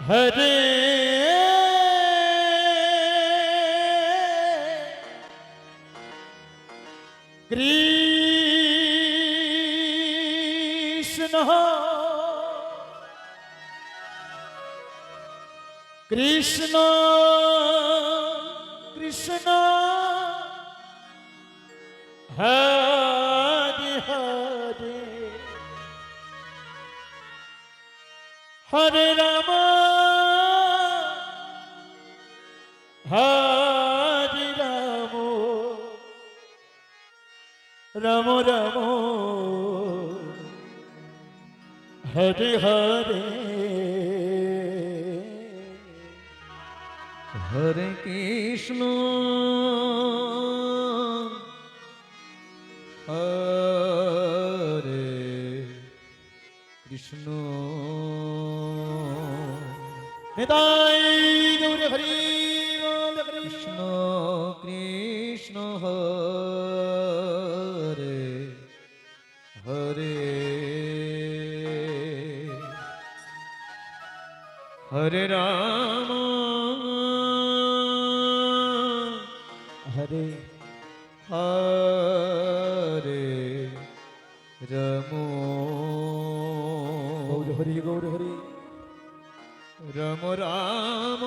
হরে কৃষ্ণ কৃষ্ণ কৃষ্ণ হরে হরে হরে রাম হরে রাম রাম রাম হরে হরে হরে কৃষ্ণ হরে কৃষ্ণ নিতাই গৌর হরি বল কৃষ্ণ কৃষ্ণ হরে হরে হরে রাম হরে হরে রাম গৌর হরি গৌর হরি রাম রাম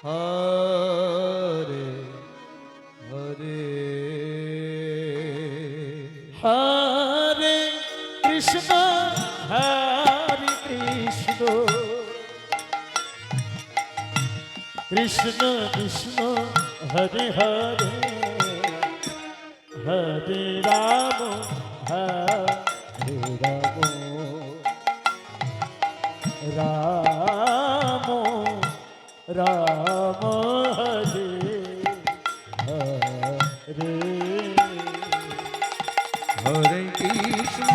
হরে হরে হরে কৃষ্ণ হরে কৃষ্ণ কৃষ্ণ কৃষ্ণ হরে হরে হরে রাম হরে রাম রাম রাম হরে হরে হরে কৃষ্ণ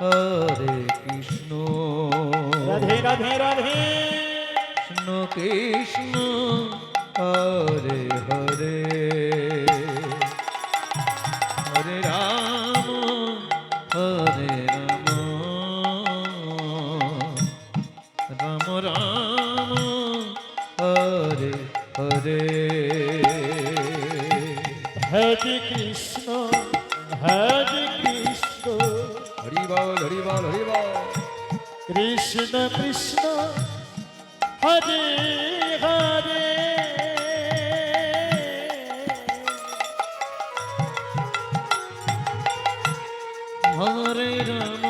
হরে কৃষ্ণ রাধে রাধে রাধে কৃষ্ণ কৃষ্ণ হরে হরে হরে রাম হরে রাম রাম রাম হরে হরে হরে কৃষ্ণ হরে কৃষ্ণ হরি বল হরি বল হরি বল কৃষ্ণ কৃষ্ণ হরে হরে হরে রাম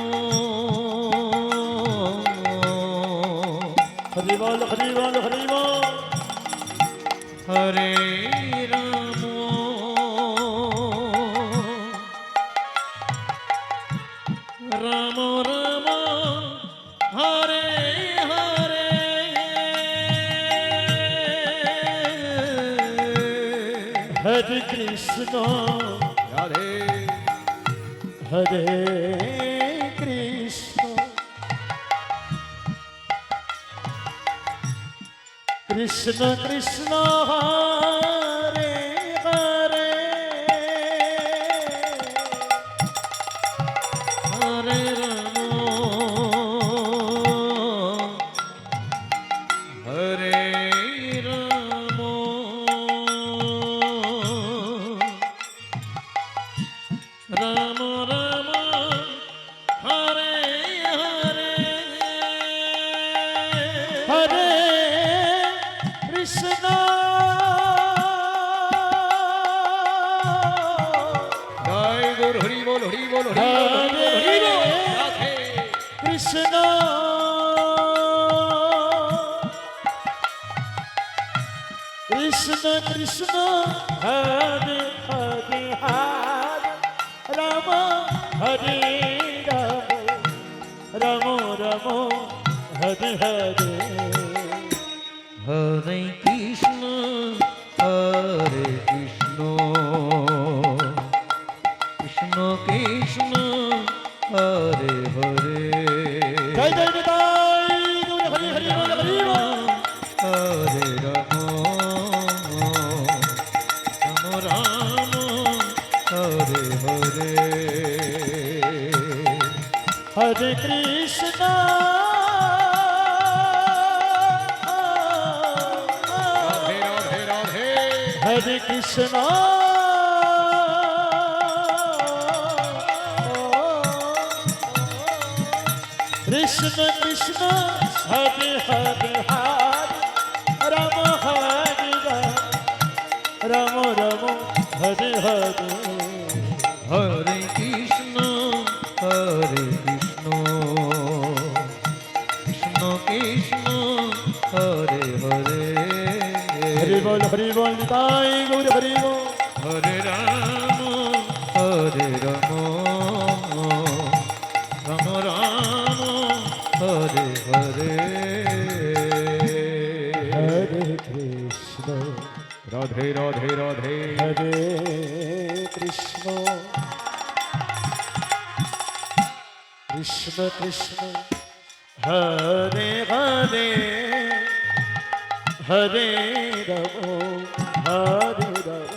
হরি বল হরি বল হরি বল হরে রাম রাম রাম হরে হরে হরে কৃষ্ণ রাধে হরে কৃষ্ণ কৃষ্ণ কৃষ্ণ হরে হরে হরে রাম হরে রাম রাম রাম হরে হরে হরে কৃষ্ণ জয় গৌর হরি বল হরি বল হরি বল হরি বল রাধে কৃষ্ণ কৃষ্ণ কৃষ্ণ হরে হরে হরে রাম হরে রাম রাম রাম হরে হরে হরে কৃষ্ণ হরে কৃষ্ণ কৃষ্ণ কৃষ্ণ হরে হরে জয় জয় নিতাই গৌর হরি হরি বল হরি বল হরে রাম রাম রাম হরে হরে হরে কৃষ্ণ কৃষ্ণ রাধে রাধে রাধে হরে কৃষ্ণ কৃষ্ণ কৃষ্ণ হরে হরে হরে রাম হরে রাম রাম হরে হরে হরে কৃষ্ণ কৃষ্ণ কৃষ্ণ হরে হরে হরি বল তাই গৌর হরি বল হরে রাম রাম রাম হরে হরে হরে কৃষ্ণ রাধে রাধে রাধে হরে কৃষ্ণ কৃষ্ণ কৃষ্ণ হরে হরে হরে রাম হরে রাম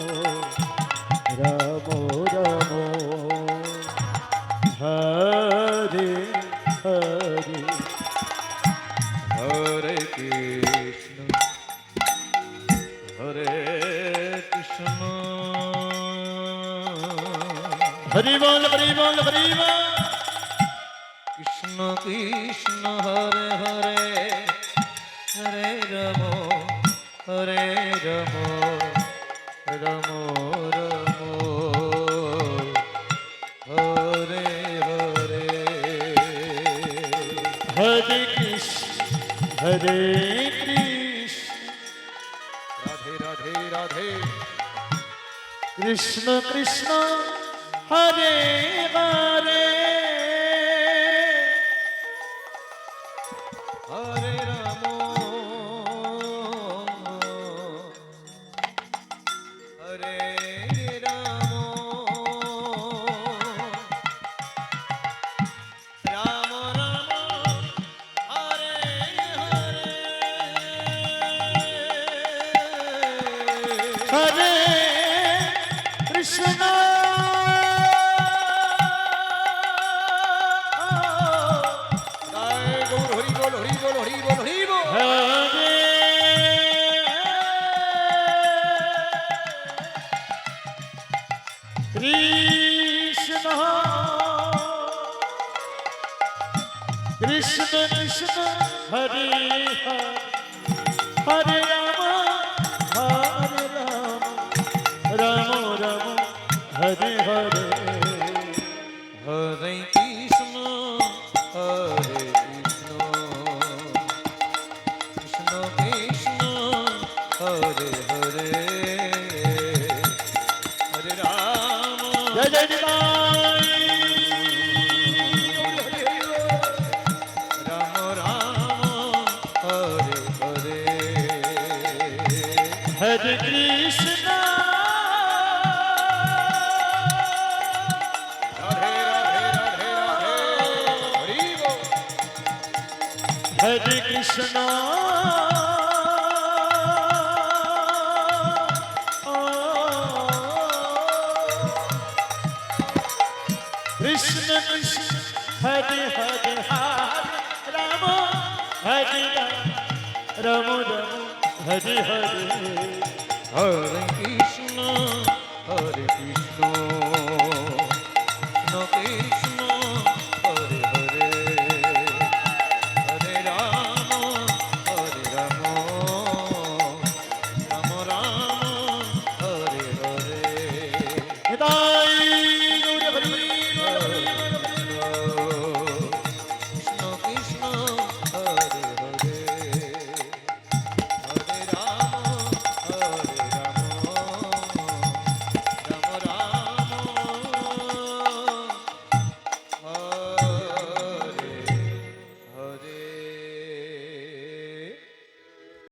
রাম হরে হরে হরে কৃষ্ণ হরে কৃষ্ণ হরি বল হরি বল হরি বল কৃষ্ণ কৃষ্ণ হরে হরে হরে রাম হরে রাম রাম রাম হরে হরে হরে কৃষ্ণ হরে কৃষ্ণ রাধে রাধে রাধে কৃষ্ণ কৃষ্ণ হরে হরে হরে রাম হরে রাম রাম রাম হরে হরে হরে কৃষ্ণ জয় গৌর হরি বল হরি বল হরি বল হরি বল হরে কৃষ্ণ কৃষ্ণ কৃষ্ণ হরে হরে রাম রাম রাম হরে হরে হরে কৃষ্ণ কৃষ্ণ কৃষ্ণ হরে হরে হরে রাম জয় জয় নিতাই রাম রাম হরে হরে হরে কৃষ্ণ রাধে রাধে রাধে রাধে হরি বল হরে কৃষ্ণ কৃষ্ণ কৃষ্ণ হরে হরে হরে রাম হরে রাম রাম হরে হরে হরে কৃষ্ণ